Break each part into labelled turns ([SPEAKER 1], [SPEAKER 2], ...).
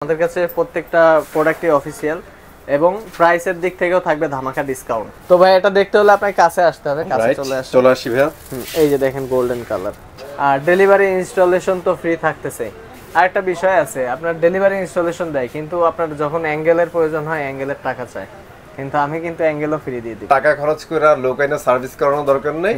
[SPEAKER 1] আমাদের কাছে প্রত্যেকটা প্রোডাক্টই অফিশিয়াল এবং প্রাইসের দিক থেকেও থাকবে ধামাকা ডিসকাউন্ট। তো ভাই এটা দেখতে হলে আপনাকে কাছে আসতে হবে, কাছে চলে আসি ভাইয়া। এই যে দেখেন গোল্ডেন কালার, আর ডেলিভারি ইনস্টলেশন তো ফ্রি থাকতেছে। আর একটা বিষয় আছে, আপনার ডেলিভারি ইনস্টলেশন দেয়, কিন্তু আপনার যখন অ্যাঙ্গেলের প্রয়োজন হয় অ্যাঙ্গেলের টাকা চায়, কিন্তু আমি কিন্তু অ্যাঙ্গেলও ফ্রি দিয়ে দিই।
[SPEAKER 2] টাকা খরচ করে আর লোকাইনা সার্ভিস করানোর দরকার নেই,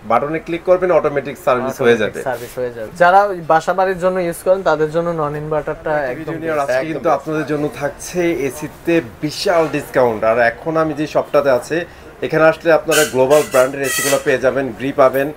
[SPEAKER 2] বাটনে ক্লিক করবেন অটোমেটিক সার্ভিস হয়ে যাবে।
[SPEAKER 1] যারা বাসা বাড়ির জন্য ইউজ করেন তাদের জন্য নন ইনভার্টারটা একদম।
[SPEAKER 2] আজকে কিন্তু আপনাদের জন্য থাকছে এসিতে বিশাল ডিসকাউন্ট। আর এখন আমি যে শপটাতে আছে এখানে আসলে আপনারা গ্লোবাল ব্র্যান্ডের এসিগুলো পেয়ে যাবেন, গ্রি পাবেন,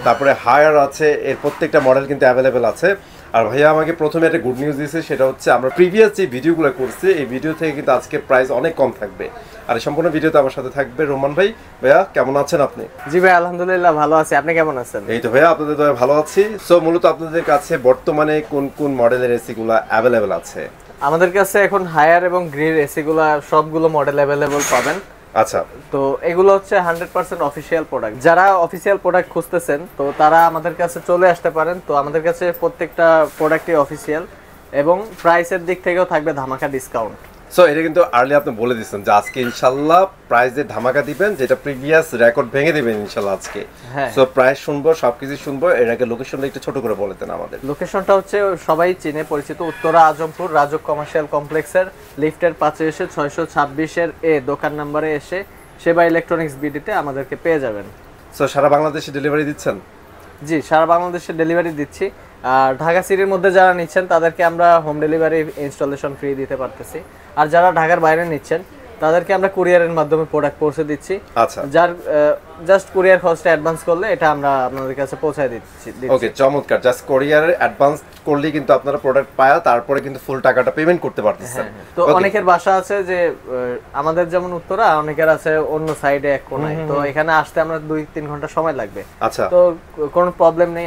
[SPEAKER 2] তারপরে হায়ার আছে, এর প্রত্যেকটা মডেল কিন্তু অ্যাভেলেবেল আছে। আর ভাইয়া আমাকে প্রথমে একটা গুড নিউজ দিয়েছে, সেটা হচ্ছে আমরা প্রিভিয়াস যে ভিডিওগুলো করছি এই ভিডিও থেকে কিন্তু আজকে প্রাইস অনেক কম থাকবে। আর সম্পূর্ণ ভিডিওতে আমার সাথে থাকবে রোমান ভাই। ভাইয়া কেমন আছেন আপনি?
[SPEAKER 1] জি ভাই আলহামদুলিল্লাহ ভালো আছি, আপনি কেমন আছেন?
[SPEAKER 2] এই তো ভাইয়া আপনাদের দয়া ভালো আছি। সো মূলত আপনাদের কাছে বর্তমানে কোন কোন মডেলের এসিগুলো অ্যাভেলেবেল আছে?
[SPEAKER 1] আমাদের কাছে এখন হায়ার এবং গ্রির এসিগুলো সবগুলো মডেল অ্যাভেলেবল পাবেন।
[SPEAKER 2] আচ্ছা,
[SPEAKER 1] তো এগুলো হচ্ছে 100% অফিশিয়াল প্রোডাক্ট। যারা অফিশিয়াল প্রোডাক্ট খুঁজতেছেন তো তারা আমাদের কাছে চলে আসতে পারেন। তো আমাদের কাছে প্রত্যেকটা প্রোডাক্টই অফিশিয়াল এবং প্রাইসের দিক থেকেও থাকবে ধামাকা ডিসকাউন্ট।
[SPEAKER 2] সো এটা কিন্তু আর্লি আপনি বলে দিচ্ছেন যে আজকে ইনশাল্লাহ প্রাইসে ধামাকা দিবেন, যেটা প্রিভিয়াস রেকর্ড ভেঙে দিবেন ইনশাল্লাহ আজকে। সো প্রাইস শুনবো, সবকিছু শুনবো। এর আগে লোকেশনটা একটু ছোট করে বলে দেন আমাদের।
[SPEAKER 1] লোকেশনটা হচ্ছে সবাই চিনে পরিচিত উত্তরা আজমপুর রাজক কমার্শিয়াল কমপ্লেক্সের লিফটের পাশে এসে 626 এ দোকান নম্বরে এসে সেবা ইলেকট্রনিক্স বিডিতে আমাদেরকে পেয়ে যাবেন।
[SPEAKER 2] সো সারা বাংলাদেশে ডেলিভারি দিচ্ছেন?
[SPEAKER 1] জি, সারা বাংলাদেশে ডেলিভারি দিচ্ছি। আর ঢাকা সিটির মধ্যে যারা নিচ্ছেন তাদেরকে আমরা হোম ডেলিভারি ইনস্টলেশন ফ্রি দিতে পারতেছি। আর যারা ঢাকার বাইরে নিচ্ছেন তাদেরকে আমরা কুরিয়ারের মাধ্যমে প্রোডাক্ট পৌঁছে দিচ্ছি।
[SPEAKER 2] আচ্ছা,
[SPEAKER 1] যার জাস্ট কুরিয়ার খরচটা অ্যাডভান্স করলে এটা আমরা আপনাদের কাছে পৌঁছায় দিচ্ছি।
[SPEAKER 2] ওকে, চমৎকার। জাস্ট কুরিয়ারে অ্যাডভান্স করলেই কিন্তু আপনারা প্রোডাক্ট পায়া তারপরে কিন্তু ফুল টাকাটা পেমেন্ট করতে পারতেছেন।
[SPEAKER 1] তো অনেকের বাসা আছে যে আমাদের যেমন উত্তরা, অনেকের আছে অন্য সাইডে এক কোণায়, তো এখানে আসতে আমরা 2-3 ঘন্টা সময় লাগবে।
[SPEAKER 2] আচ্ছা,
[SPEAKER 1] তো কোনো প্রবলেম নেই,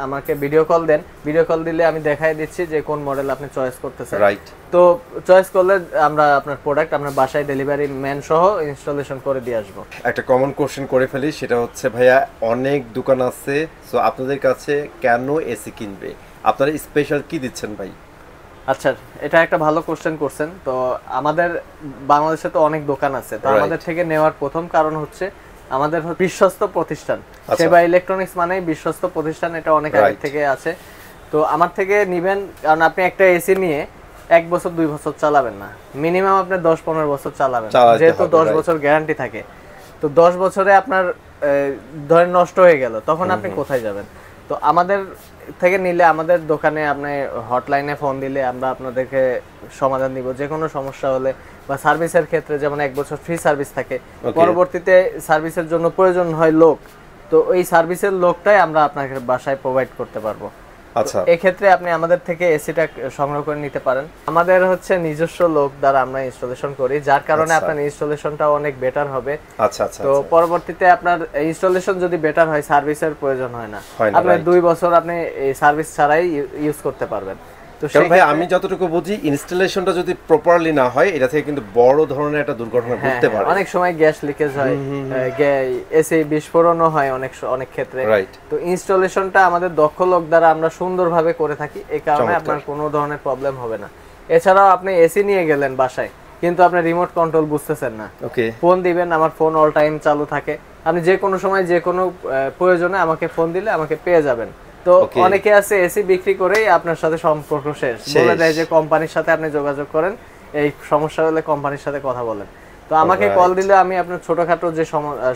[SPEAKER 1] আমাকে ভিডিও কল দেন, ভিডিও কল দিলে আমি দেখাই দিচ্ছি যে কোন মডেল আপনি চয়েস করতেছেন।
[SPEAKER 2] রাইট।
[SPEAKER 1] তো চয়েস করলে আমরা আপনার প্রোডাক্ট আপনার বাসায় ডেলিভারি ম্যান সহ ইনস্টলেশন করে দিয়ে আসবো।
[SPEAKER 2] একটা কমন কোশ্চেন করে ফেলি, সেটা হচ্ছে ভাইয়া অনেক দোকান আছে, সো আপনাদের কাছে কেন এসি কিনবে? আপনারা স্পেশাল কি দিচ্ছেন ভাই?
[SPEAKER 1] আচ্ছা, এটা একটা ভালো কোশ্চেন করছেন। তো আমাদের বাংলাদেশে তো অনেক দোকান আছে, তো আমাদের থেকে নেওয়ার প্রথম কারণ হচ্ছে আমাদের বিশ্বস্ত প্রতিষ্ঠান। সেবা ইলেকট্রনিক্স মানে বিশ্বস্ত প্রতিষ্ঠান, এটা অনেক আগে থেকে আছে। তো আমার থেকে নিবেন কারণ আপনি একটা এসি নিয়ে 1 বছর 2 বছর চালাবেন না, মিনিমাম আপনি 10-15 বছর চালাবেন, যেহেতু 10 বছর গ্যারান্টি থাকে। তো 10 বছরে আপনার ধরেন নষ্ট হয়ে গেল, তখন আপনি কোথায় যাবেন? তো আমাদের থেকে নিলে আমাদের দোকানে আপনি হটলাইনে ফোন দিলে আমরা আপনাদেরকে সমাধান দিব যে কোনো সমস্যা হলে। বা সার্ভিসের ক্ষেত্রে যেমন 1 বছর ফ্রি সার্ভিস থাকে, পরবর্তীতে সার্ভিসের জন্য প্রয়োজন হয় লোক, তো এই সার্ভিসের লোকটাই আমরা আপনাকে বাসায় প্রোভাইড করতে পারবো।
[SPEAKER 2] আচ্ছা,
[SPEAKER 1] এই ক্ষেত্রে আপনি আমাদের থেকে এসিটা সংগ্রহ করে নিতে পারেন। আমাদের হচ্ছে নিজস্ব লোক দ্বারা আমরা ইনস্টলেশন করি, যার কারণে আপনার ইনস্টলেশনটা অনেক বেটার হবে।
[SPEAKER 2] আচ্ছা আচ্ছা।
[SPEAKER 1] তো পরবর্তীতে আপনার ইনস্টলেশন যদি বেটার হয়, সার্ভিসের প্রয়োজন হয় না, আপনি 2 বছর আপনি এই সার্ভিস ছাড়াই ইউজ করতে পারবেন। তো
[SPEAKER 2] ভাই আমি যতটুকু বুঝি ইনস্টলেশনটা যদি প্রপারলি না হয় এটা থেকে কিন্তু বড় ধরনের একটা দুর্ঘটনা ঘটতে পারে।
[SPEAKER 1] অনেক সময় গ্যাস লিকেজ হয়, এসি বিস্ফোরণও হয় অনেক ক্ষেত্রে। তো ইনস্টলেশনটা আমাদের দক্ষ লোক দ্বারা আমরা সুন্দরভাবে করে থাকি, এই কারণে আপনার কোনো ধরনের প্রবলেম হবে না। এছাড়াও আপনি এসি নিয়ে গেলেন বাসায়, কিন্তু আপনি রিমোট কন্ট্রোল বুঝতেছেন না, ফোন দিবেন, আমার ফোন অল টাইম চালু থাকে, আপনি যে কোনো সময় যে কোনো প্রয়োজনে আমাকে ফোন দিলে আমাকে পেয়ে যাবেন। তো অনেকে আছে এসি বিক্রি করেই আপনার সাথে সম্পর্ক শেষ, বলে দেয় যে কোম্পানির সাথে আপনি যোগাযোগ করেন, এই সমস্যা হলে কোম্পানির সাথে কথা বলেন। তো আমাকে কল দিলে আমি আপনার ছোটখাটো যে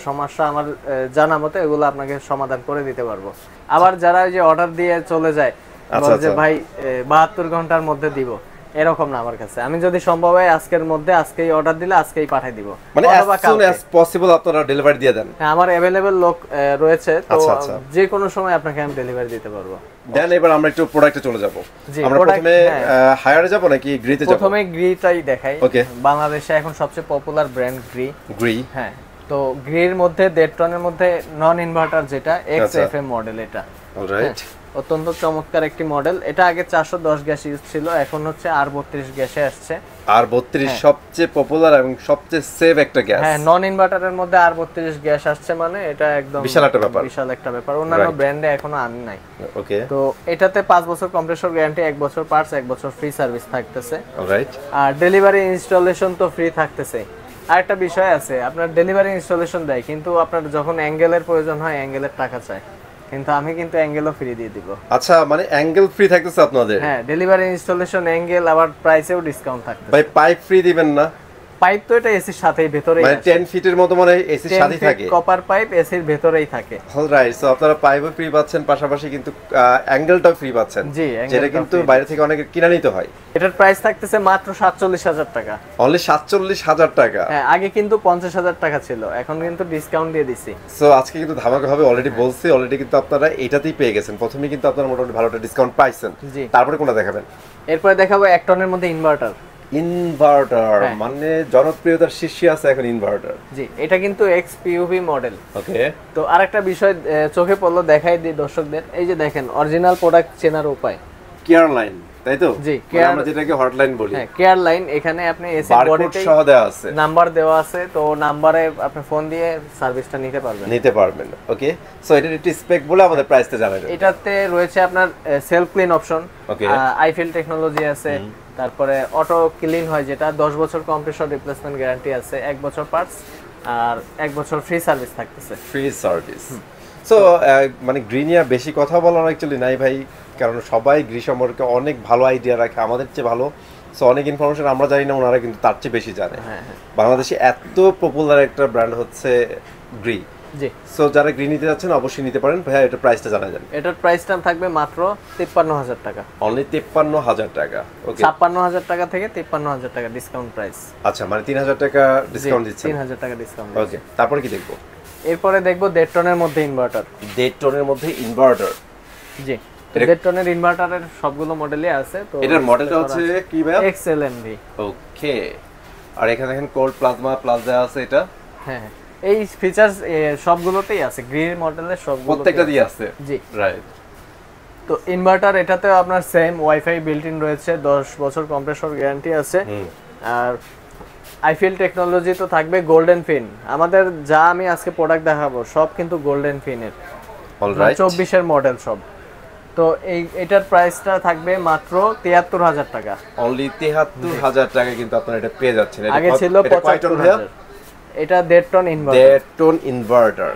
[SPEAKER 1] সমস্যা আমার জানা মতো এগুলো আপনাকে সমাধান করে দিতে পারবো। আবার যারা যে অর্ডার দিয়ে চলে যায়, বলে যে ভাই 72 ঘন্টার মধ্যে দিব, এরকম না। আমার কাছে আমি যদি সম্ভব হয় আজকের মধ্যে, আজকেই অর্ডার দিলে আজকেই পাঠিয়ে দিব,
[SPEAKER 2] মানে as soon as possible আপনারা ডেলিভারি দিয়ে দেন।
[SPEAKER 1] হ্যাঁ, আমার अवेलेबल লোক রয়েছে, তো যে কোনো সময় আপনাকে আমি ডেলিভারি দিতে পারবো।
[SPEAKER 2] দেন এবার আমরা একটু প্রোডাক্টে চলে যাব। আমরা প্রথমে হায়ারে যাব নাকি গ্রিতে যাব?
[SPEAKER 1] প্রথমে গ্রিটাই দেখাই। বাংলাদেশে এখন সবচেয়ে পপুলার ব্র্যান্ড গ্রি। হ্যাঁ, তো গ্রির মধ্যে 1.5 টনের মধ্যে নন ইনভার্টার যেটা XFM মডেল, এটা
[SPEAKER 2] অলরাইট।
[SPEAKER 1] অত্যন্ত চমৎকার একটি মডেল। এটা আগে 410 গ্যাস ইউজ ছিল, এখন হচ্ছে R32 গ্যাসে আসছে।
[SPEAKER 2] R32 সবচেয়ে পপুলার এবং সবচেয়ে সেভ একটা গ্যাস।
[SPEAKER 1] হ্যাঁ, নন ইনভার্টারের মধ্যে R32 গ্যাস আসছে মানে এটা একদম
[SPEAKER 2] বিশাল একটা ব্যাপার।
[SPEAKER 1] অন্যান্য ব্র্যান্ডে এখনো আনি নাই।
[SPEAKER 2] ওকে।
[SPEAKER 1] তো এটাতে 5 বছর কম্প্রেসর গ্যারান্টি, 1 বছর পার্টস, 1 বছর ফ্রি সার্ভিস থাকতেছে।
[SPEAKER 2] অলরাইট।
[SPEAKER 1] আর ডেলিভারি ইনস্টলেশন তো ফ্রি থাকতেছে। আরেকটা বিষয় আছে, আপনার ডেলিভারি ইনস্টলেশন দেয়, কিন্তু আপনার যখন অ্যাঙ্গেলের প্রয়োজন হয় অ্যাঙ্গেলের টাকা চায়, কিন্তু আমি কিন্তু অ্যাঙ্গেলও ফ্রি দিয়ে দিব।
[SPEAKER 2] আচ্ছা, মানে অ্যাঙ্গেল ফ্রি থাকতেছে আপনাদের?
[SPEAKER 1] হ্যাঁ, ডেলিভারি ইনস্টলেশন, অ্যাঙ্গেল, আবার প্রাইসেও ডিসকাউন্ট থাকতেছে।
[SPEAKER 2] ভাই পাইপ ফ্রি দিবেন না?
[SPEAKER 1] পাইপ তো এটা এসির সাথেই ভেতরেই
[SPEAKER 2] মানে 10 ফিটের মতো মানে এসির সাথেই থাকে,
[SPEAKER 1] কপার পাইপ এসির ভেতরেই থাকে।
[SPEAKER 2] অলরাইট। সো আপনারা পাইপও ফ্রি পাচ্ছেন, পাশাপাশি কিন্তু অ্যাঙ্গেলটাও ফ্রি পাচ্ছেন,
[SPEAKER 1] জি,
[SPEAKER 2] যেটা কিন্তু বাইরে থেকে অনেকে কিনে নিতে হয়।
[SPEAKER 1] এটার প্রাইস থাকতেছে মাত্র 47,000 টাকা।
[SPEAKER 2] অনলি 47,000 টাকা?
[SPEAKER 1] হ্যাঁ, আগে কিন্তু 50,000 টাকা ছিল, এখন কিন্তু ডিসকাউন্ট দিয়ে দিছি।
[SPEAKER 2] সো আজকে কিন্তু ধামাকা হবে, অলরেডি বলছি, অলরেডি কিন্তু আপনারা এটাতেই পেয়ে গেছেন। প্রথমেই কিন্তু আপনারা মোটামুটি ভালো একটা ডিসকাউন্ট পাইছেন। তারপরে কোনটা দেখাবেন?
[SPEAKER 1] এরপরে দেখাবো 1 টনের মধ্যে ইনভার্টার।
[SPEAKER 2] ইনভার্টার মানে জনপ্রিয়তার শীর্ষে আছে এখন ইনভার্টার।
[SPEAKER 1] জি, এটা কিন্তু XPUV মডেল।
[SPEAKER 2] ওকে।
[SPEAKER 1] তো আরেকটা বিষয় চোখে পড়লো, দেখাই দিই দর্শকদের। এই যে দেখেন, অরিজিনাল প্রোডাক্ট চেনার উপায়।
[SPEAKER 2] কেয়ার লাইন, তাই তো?
[SPEAKER 1] জি,
[SPEAKER 2] আমরা যেটাকে হটলাইন বলি।
[SPEAKER 1] হ্যাঁ, কেয়ার লাইন। এখানে আপনি এসি বডিতে
[SPEAKER 2] সহ দেওয়া আছে,
[SPEAKER 1] নাম্বার দেওয়া আছে, তো নাম্বারে আপনি ফোন দিয়ে সার্ভিসটা নিতে পারবেন।
[SPEAKER 2] ওকে। সো এটার একটু স্পেক বলে আমাদের প্রাইসটা জানাবেন।
[SPEAKER 1] এটাতে রয়েছে আপনার self clean option, Eiffel technology আছে, তারপরে অটো ক্লিন হয়, যেটা 10 বছর কম্প্রেসর রিপ্লেসমেন্ট গ্যারান্টি আছে, 1 বছর পার্টস আর 1 বছর ফ্রি সার্ভিস থাকতেছে।
[SPEAKER 2] Free service. সো মানে গ্রিনিয়া বেশি কথা বলার অ্যাকচুয়ালি নাই ভাই, কারণ সবাই গ্রি সম্পর্কে অনেক ভালো আইডিয়া রাখে, আমাদের চেয়ে ভালো। সো অনেক ইনফরমেশন আমরা জানি না, ওনারা কিন্তু তার চেয়ে বেশি জানে। বাংলাদেশে এত পপুলার একটা ব্র্যান্ড হচ্ছে গ্রি।
[SPEAKER 1] জি।
[SPEAKER 2] সো যারা গ্রি নিতে যাচ্ছেন অবশ্যই নিতে পারেন। ভাই এটা প্রাইসটা জানা যান।
[SPEAKER 1] এটার প্রাইসটা থাকবে মাত্র 53,000 টাকা।
[SPEAKER 2] অনলি 53,000 টাকা। ওকে।
[SPEAKER 1] 56,000 টাকা থেকে 53,000 টাকা ডিসকাউন্ট প্রাইস।
[SPEAKER 2] আচ্ছা, মানে 3,000 টাকা ডিসকাউন্ট দিচ্ছেন?
[SPEAKER 1] 3,000 টাকা ডিসকাউন্ট।
[SPEAKER 2] ওকে। তারপর কি দেখবো?
[SPEAKER 1] এরপরে দেখবো 1.5 টনের মধ্যে ইনভার্টার।
[SPEAKER 2] 1.5 টনের মধ্যে ইনভার্টার?
[SPEAKER 1] জি, 1.5 টনের ইনভার্টারের সবগুলো মডেলই আছে। তো
[SPEAKER 2] এটার মডেলটা হচ্ছে কি ভাই?
[SPEAKER 1] XLMV।
[SPEAKER 2] ওকে। আর এখানে দেখেন কোল্ড প্লাজমা প্লাস দেওয়া আছে এটা।
[SPEAKER 1] হ্যাঁ, এই ফিচারস সবগুলোতেই আছে, গ্রিন মডেলের সবগুলো
[SPEAKER 2] প্রত্যেকটা দিয়ে আছে।
[SPEAKER 1] জি,
[SPEAKER 2] রাইট।
[SPEAKER 1] তো ইনভার্টার এটাতে আপনার সেম ওয়াইফাই বিল্ট ইন রয়েছে, 10 বছর কম্প্রেসর গ্যারান্টি আছে। আর আইফিল টেকনোলজি তো থাকবে, গোল্ডেন ফিন। আমাদের যা আমি আজকে প্রোডাক্ট দেখাবো সব কিন্তু গোল্ডেন ফিনের,
[SPEAKER 2] অলরাইট।
[SPEAKER 1] 24 এর মডেল সব। তো এটার প্রাইসটা থাকবে মাত্র 73,000 টাকা।
[SPEAKER 2] অনলি 73,000 টাকা কিন্তু আপনারা এটা পেয়ে যাচ্ছেন।
[SPEAKER 1] আগে ছিল 75,000। এটা 1.5 ton inverter.
[SPEAKER 2] 1.5 ton inverter.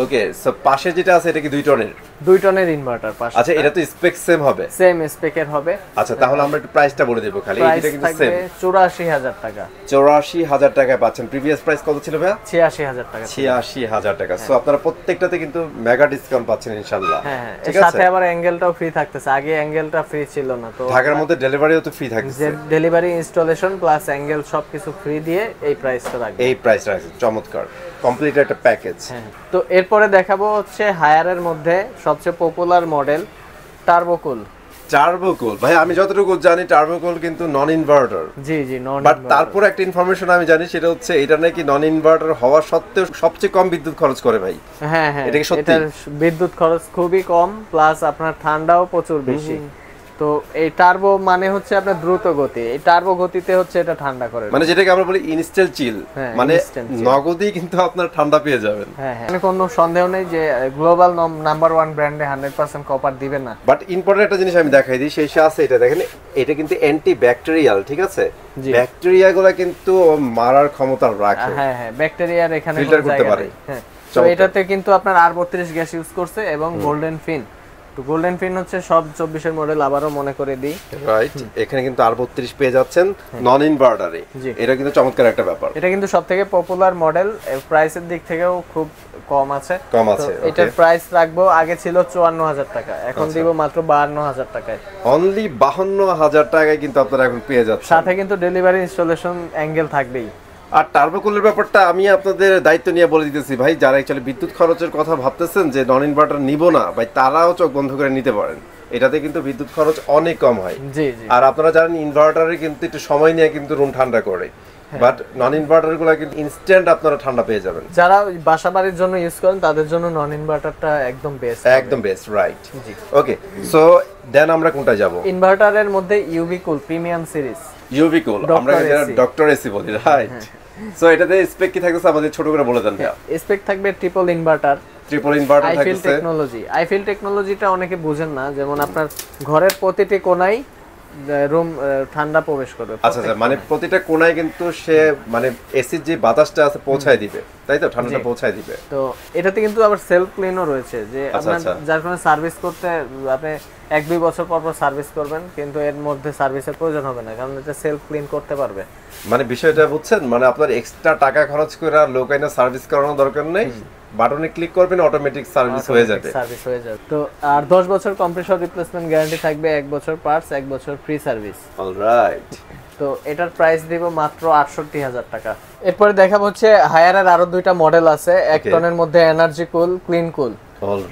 [SPEAKER 2] Okay. So পাশে যেটা আছে এটা কি 2 টনের?
[SPEAKER 1] 2 টনের ইনভার্টার পাশে।
[SPEAKER 2] আচ্ছা, এটা তো স্পেক সেম হবে?
[SPEAKER 1] সেম স্পেকের হবে।
[SPEAKER 2] আচ্ছা, তাহলে আমরা একটু প্রাইসটা বলে দেব খালি। এটা কিন্তু সেম
[SPEAKER 1] 84,000 টাকা।
[SPEAKER 2] 84,000 টাকায় পাচ্ছেন। প্রিভিয়াস প্রাইস কত ছিল ভাই?
[SPEAKER 1] 86,000 টাকা।
[SPEAKER 2] 86,000 টাকা। সো আপনারা প্রত্যেকটাতে কিন্তু মেগা ডিসকাউন্ট পাচ্ছেন ইনশাআল্লাহ।
[SPEAKER 1] হ্যাঁ, ঠিক আছে। সাথে আবার অ্যাঙ্গেলটাও ফ্রি থাকতেছে, আগে অ্যাঙ্গেলটা ফ্রি ছিল না। তো
[SPEAKER 2] ঢাকার মধ্যে ডেলিভারিও তো ফ্রি থাকছে।
[SPEAKER 1] ডেলিভারি ইনস্টলেশন প্লাস অ্যাঙ্গেল সবকিছু ফ্রি দিয়ে এই প্রাইসটা রাখবে।
[SPEAKER 2] এই প্রাইস রাখছে, চমৎকার, কমপ্লিট একটা প্যাকেজ।
[SPEAKER 1] হ্যাঁ, তো এরপরে দেখাবো হচ্ছে হায়ারের মধ্যে সবচেয়ে পপুলার মডেল টার্বোকুল।
[SPEAKER 2] টার্বোকুল ভাই, আমি যতটুকু জানি টার্বোকুল কিন্তু নন inverter.
[SPEAKER 1] G G, non.
[SPEAKER 2] But তারপর একটা ইনফরমেশন আমি জানি, সেটা হচ্ছে এটা নাকি নন ইনভার্টার হওয়া সত্ত্বেও সবচেয়ে কম বিদ্যুৎ খরচ করে ভাই।
[SPEAKER 1] হ্যাঁ হ্যাঁ,
[SPEAKER 2] এটা কি সত্যি?
[SPEAKER 1] বিদ্যুৎ খরচ খুবই কম, প্লাস আপনার ঠান্ডাও প্রচুর বেশি। তো এই টার্বো মানে হচ্ছে আপনার দ্রুত গতি, এই টার্বো গতিতে হচ্ছে এটা ঠান্ডা করে,
[SPEAKER 2] মানে যেটাকে আমরা বলি ইনস্ট্যান্ট চিল, মানে নগদই কিন্তু আপনার ঠান্ডা পেয়ে যাবেন।
[SPEAKER 1] হ্যাঁ হ্যাঁ, কোনো সন্দেহ নেই যে গ্লোবাল নাম্বার 1 ব্র্যান্ডে 100% কপার দিবে না।
[SPEAKER 2] বাট ইম্পর্টেন্ট একটা জিনিস আমি দেখাই দিই, সেই আছে এটা দেখেন, এটা কিন্তু অ্যান্টি ব্যাকটেরিয়াল, ঠিক আছে? ব্যাকটেরিয়াগুলো কিন্তু মারার ক্ষমতা রাখে।
[SPEAKER 1] হ্যাঁ হ্যাঁ, ব্যাকটেরিয়ার এখানে
[SPEAKER 2] ফিল্টার করতে পারে।
[SPEAKER 1] হ্যাঁ, তো এটাতে কিন্তু আপনার R32 গ্যাস ইউজ করছে এবং গোল্ডেন ফিন। তো গোল্ডেন ফিন হচ্ছে সব 24 এর মডেল, আবারও মনে করে দিই।
[SPEAKER 2] রাইট, এখানে কিন্তু R32 পেয়ে যাচ্ছেন নন ইনভার্টারে। এটা কিন্তু চমৎকার একটা ব্যাপার।
[SPEAKER 1] এটা কিন্তু সবথেকে পপুলার মডেল, প্রাইসের দিক থেকেও খুব কম আছে। এটার প্রাইস রাখবো, আগে ছিল 54,000 টাকা, এখন দিব মাত্র 52,000 টাকায়।
[SPEAKER 2] অনলি 52,000 টাকায় কিন্তু আপনারা এখন পেয়ে যাচ্ছেন।
[SPEAKER 1] সাথে কিন্তু ডেলিভারি ইনস্টলেশন অ্যাঙ্গেল থাকবেই।
[SPEAKER 2] আর টার্বোকুলের ব্যাপারটা আমি আপনাদের দায়িত্ব নিয়ে বলে দিতেছি ভাই, যারা অ্যাকচুয়ালি বিদ্যুৎ খরচের কথা ভাবতেছেন যে নন ইনভার্টার নিব না ভাই, তারাও চোখ বন্ধ করে নিতে পারেন। এটাতে কিন্তু বিদ্যুৎ খরচ অনেক কম হয়।
[SPEAKER 1] জি জি।
[SPEAKER 2] আর আপনারা জানেন ইনভার্টারে কিন্তু একটু সময় নিয়ে কিন্তু রুম ঠান্ডা করে, বাট নন ইনভার্টার গুলো কিন্তু ইনস্ট্যান্ট আপনারা ঠান্ডা পেয়ে যাবেন।
[SPEAKER 1] যারা বাসাবাড়ির জন্য ইউজ করেন তাদের জন্য নন ইনভার্টারটা একদম বেস্ট,
[SPEAKER 2] একদম বেস্ট, রাইট। ওকে, সো দেন আমরা কোনটা যাব?
[SPEAKER 1] ইনভার্টারের মধ্যে ইউভি কুল প্রিমিয়াম সিরিজ।
[SPEAKER 2] ইউভি কুল আমরা যেটা ডক্টর এসি বলি, রাইট। সো এটাতে স্পেক কি থাকছে আমাদের ছোট করে বলে দেন ভাইয়া।
[SPEAKER 1] স্পেক থাকবে ট্রিপল ইনভার্টার থাকছে। আইফিল টেকনোলজিটা অনেকে বুঝেন না, যেমন আপনার ঘরের প্রতিটি কোণায় রুম ঠান্ডা প্রবেশ করবে।
[SPEAKER 2] আচ্ছা আচ্ছা, মানে প্রতিটা কোণায় কিন্তু সে মানে এসির যে বাতাসটা আছে পৌঁছায় দিবে, তাই তো? ঠান্ডাটা পৌঁছায় দিবে।
[SPEAKER 1] তো এটাতে কিন্তু আবার সেলফ ক্লিনও রয়েছে, যে আপনার যার কারণে সার্ভিস করতে আপনি 1-2 বছর পর পর সার্ভিস করবেন, কিন্তু এর মধ্যে সার্ভিসের প্রয়োজন হবে না, কারণ এটা সেলফ ক্লিন করতে পারবে।
[SPEAKER 2] মানে বিষয়টা বুঝছেন, মানে আপনার এক্সট্রা টাকা খরচ করে আর লোকাইনা সার্ভিস করানোর দরকার নেই, বাটনে ক্লিক করবেন অটোমেটিক সার্ভিস হয়ে যাবে।
[SPEAKER 1] তো আর 10 বছর কম্প্রেসর রিপ্লেসমেন্ট গ্যারান্টি থাকবে, 1 বছর পার্টস, 1 বছর ফ্রি সার্ভিস।
[SPEAKER 2] অলরাইট।
[SPEAKER 1] তো এটার প্রাইস দিব মাত্র 68,000 টাকা। এরপরে দেখাবো হচ্ছে হায়ারের আরো 2টা মডেল আছে, 1 টনের মধ্যে এনার্জি কুল, ক্লিন কুল।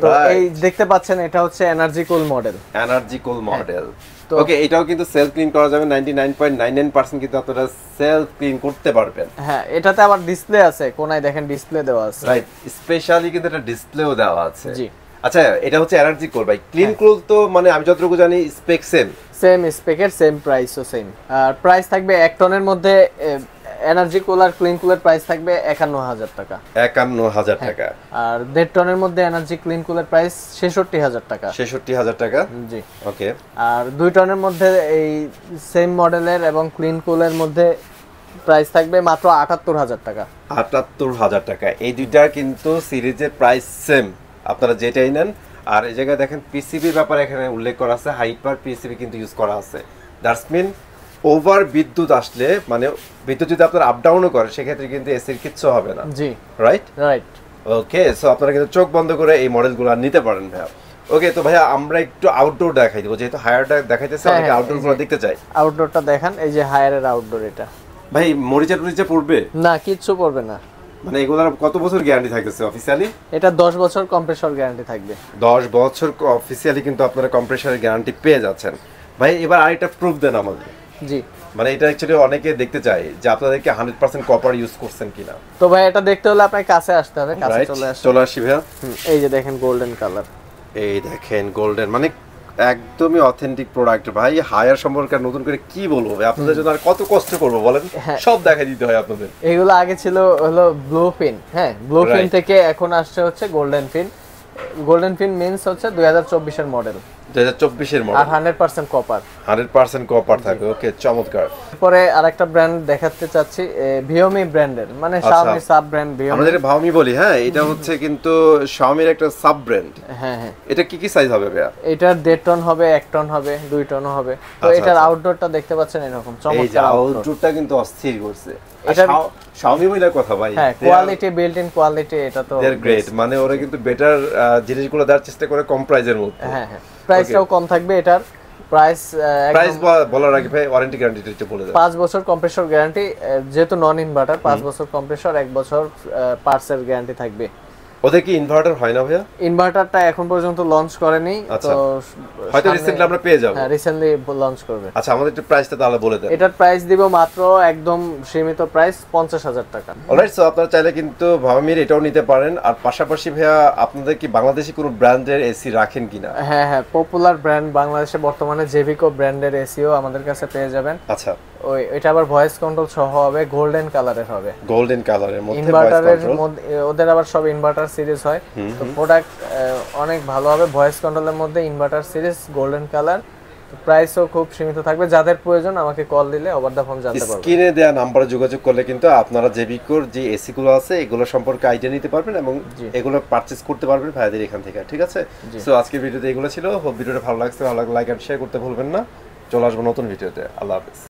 [SPEAKER 1] তো এই দেখতে পাচ্ছেন এটা হচ্ছে এনার্জি কুল মডেল।
[SPEAKER 2] ওকে, এটাও কিন্তু সেলফ ক্লিন করা যাবে, 99.99% কিন্তু আপনারা সেলফ ক্লিন করতে পারবেন।
[SPEAKER 1] হ্যাঁ, এটাতে আবার ডিসপ্লে আছে, কোনায় দেখেন ডিসপ্লে দেওয়া আছে,
[SPEAKER 2] রাইট। স্পেশালি কিন্তু এটা ডিসপ্লেও দেওয়া আছে।
[SPEAKER 1] জি।
[SPEAKER 2] আচ্ছা, এটা হচ্ছে এনার্জি কুল ভাই। ক্লিন কুল তো মানে আমি যতটুকু জানি স্পেক সেম
[SPEAKER 1] স্পেকের সেম প্রাইসও সেম। আর প্রাইস থাকবে 1 টনের মধ্যে এনার্জি কুল আর ক্লিন কুলের প্রাইস থাকবে 51,000 টাকা।
[SPEAKER 2] 51,000 টাকা।
[SPEAKER 1] আর 1.5 টনের মধ্যে এনার্জি ক্লিন কুলের প্রাইস 66,000 টাকা।
[SPEAKER 2] 66,000 টাকা,
[SPEAKER 1] জি।
[SPEAKER 2] ওকে।
[SPEAKER 1] আর 2 টনের মধ্যে এই সেম মডেলের এবং ক্লিন কুলের মধ্যে প্রাইস থাকবে মাত্র 78,000 টাকা।
[SPEAKER 2] 78,000 টাকা। এই দুইটার কিন্তু সিরিজের প্রাইস সেম, আপনারা যেটাই নেন। আর এই জায়গায় দেখেন পিসিবির ব্যাপারে এখানে উল্লেখ করা আছে, হাইপার পিসিবি কিন্তু ইউজ করা আছে। দ্যাটস মিন ওভার বিদ্যুৎ আসলে, মানে বিদ্যুৎ যদি আপনার আপ ডাউনও করে, সেক্ষেত্রে কিন্তু এসির কিচ্ছু হবে না।
[SPEAKER 1] জি,
[SPEAKER 2] রাইট।
[SPEAKER 1] ওকে,
[SPEAKER 2] সো আপনারা কিন্তু চোখ বন্ধ করে এই মডেলগুলো নিতে পারেন ভাইয়া। ওকে, তো ভাইয়া আমরা একটু আউটডোর দেখাই দেবো, যেহেতু হায়ারটা দেখাইতেছে, অনেকে আউটডোরগুলো দেখতে চাই।
[SPEAKER 1] আউটডোরটা দেখান, এই যে হায়ারের আউটডোর। এটা
[SPEAKER 2] ভাই মরিচা টরিচা পড়বে
[SPEAKER 1] না? কিচ্ছু পড়বে না।
[SPEAKER 2] মানে এগুলোর কত বছর গ্যারান্টি থাকতেছে অফিশিয়ালি?
[SPEAKER 1] এটা 10 বছর কম্প্রেসর গ্যারান্টি থাকবে।
[SPEAKER 2] 10 বছর অফিশিয়ালি কিন্তু আপনারা কম্প্রেসরের গ্যারান্টি পেয়ে যাচ্ছেন। ভাই এবার আরেকটা প্রুফ দেন আমাদের।
[SPEAKER 1] জি,
[SPEAKER 2] মানে এটা অ্যাকচুয়ালি অনেকে দেখতে চায় যে আপনাদেরকে 100% কপার ইউজ করছেন কিনা।
[SPEAKER 1] তো ভাই এটা দেখতে হলে আপনার কাছে আসতে হবে, কাছে
[SPEAKER 2] চলে আসি ভাইয়া।
[SPEAKER 1] এই যে দেখেন গোল্ডেন কালার,
[SPEAKER 2] এই দেখেন গোল্ডেন, মানে একদমই অথেন্টিক প্রোডাক্ট ভাই। হায়ার সম্পর্কে নতুন করে কি বলবো ভাই, আপনাদের জন্য আর কত কষ্ট করব বলেন, সব দেখাই দিতে হয় আপনাদের।
[SPEAKER 1] এগুলো আগে ছিল হলো ব্লু ফিন, হ্যাঁ, ব্লু ফিন থেকে এখন আসছে হচ্ছে গোল্ডেন ফিন। গোল্ডেন ফিন মিন্স হচ্ছে 2024 এর মডেল,
[SPEAKER 2] 2024 এর মডেল,
[SPEAKER 1] আর 100% কপার।
[SPEAKER 2] 100% কপার থাকবে। ওকে, চমৎকার।
[SPEAKER 1] পরে আরেকটা ব্র্যান্ড দেখাতে চাচ্ছি, Xiaomi ব্র্যান্ডের, মানে Xiaomi সাব ব্র্যান্ড Xiaomi।
[SPEAKER 2] আমরা যেটা Xiaomi বলি, হ্যাঁ, এটা হচ্ছে কিন্তু Xiaomi এর একটা সাব ব্র্যান্ড।
[SPEAKER 1] হ্যাঁ হ্যাঁ।
[SPEAKER 2] এটা কি কি সাইজ হবে ভাইয়া?
[SPEAKER 1] এটার 1.5 টন হবে, 1 টন হবে, 2 টনও হবে। তো এটার আউটডোরটা দেখতে পাচ্ছেন এরকম চমৎকার।
[SPEAKER 2] এই যে আউটডোরটা কিন্তু অস্থির করছে। এটা Xiaomi বইলার কথা ভাই।
[SPEAKER 1] হ্যাঁ, কোয়ালিটি, বিল্ট ইন কোয়ালিটি, এটা তো
[SPEAKER 2] দেয়ার গ্রেট। মানে ওরা কিন্তু বেটার জিনিসগুলো দেওয়ার চেষ্টা করে কম প্রাইসের মধ্যে।
[SPEAKER 1] হ্যাঁ হ্যাঁ, প্রাইসটাও কম থাকবে এটার। প্রাইস
[SPEAKER 2] বলার আগে ভাই ওয়ারেন্টি গ্যারান্টিটা একটু বলে দেন।
[SPEAKER 1] 5 বছর কম্প্রেসর গ্যারান্টি, যেহেতু নন ইনভার্টার, 5 বছর কম্প্রেসর, 1 বছর পার্টসের গ্যারান্টি থাকবে।
[SPEAKER 2] ওদের কি ইনভার্টার হয় না ভাইয়া?
[SPEAKER 1] ইনভার্টারটা এখন পর্যন্ত লঞ্চ করেনি, তো
[SPEAKER 2] হয়তো রিসেন্টলি আমরা পেয়ে যাব।
[SPEAKER 1] হ্যাঁ, রিসেন্টলি লঞ্চ করবে।
[SPEAKER 2] আচ্ছা, আমাদের একটু প্রাইসটা তাহলে বলে দেন।
[SPEAKER 1] এটার প্রাইস দিব মাত্র একদম সীমিত প্রাইস 50,000 টাকা।
[SPEAKER 2] অলরাইট, সো আপনারা চাইলে কিন্তু Xiaomi এটাও নিতে পারেন। আর পাশাপাশি ভাইয়া আপনাদের কি বাংলাদেশি কোনো ব্র্যান্ডের এসি রাখেন কিনা?
[SPEAKER 1] হ্যাঁ হ্যাঁ, পপুলার ব্র্যান্ড বাংলাদেশে বর্তমানে জেভিকো ব্র্যান্ডের এসিও আমাদের কাছে পেয়ে যাবেন।
[SPEAKER 2] আচ্ছা,
[SPEAKER 1] এটা আবার ভয়েস কন্ট্রোল সহ হবে, গোল্ডেন কালারের হবে।
[SPEAKER 2] গোল্ডেন কালারের মধ্যে
[SPEAKER 1] ইনভার্টারের মধ্যে, ওদের আবার সব ইনভার্টার সিরিজ হয়, তো প্রোডাক্ট অনেক ভালো হবে। ভয়েস কন্ট্রোলের মধ্যে ইনভার্টার সিরিজ, গোল্ডেন কালার। প্রাইসও খুব সীমিত থাকবে। যাদের প্রয়োজন আমাকে কল দিলে ওভার দ্য ফোন জানতে পারবেন।
[SPEAKER 2] স্ক্রিনে দেয়া নম্বরে যোগাযোগ করলে কিন্তু আপনারা জেভিকোর যে এসি গুলো আছে এগুলো সম্পর্কে আইডিয়া নিতে পারবেন এবং এগুলো পারচেজ করতে পারবেন ভাইদের এখান থেকে। ঠিক আছে, সো আজকের ভিডিওতে এগুলো ছিল। হোপ ভিডিওটা ভালো লাগছে, ভালো লাগলে লাইক এন্ড শেয়ার করতে ভুলবেন না। চলে আসবো নতুন ভিডিওতে। আল্লাহ হাফেজ।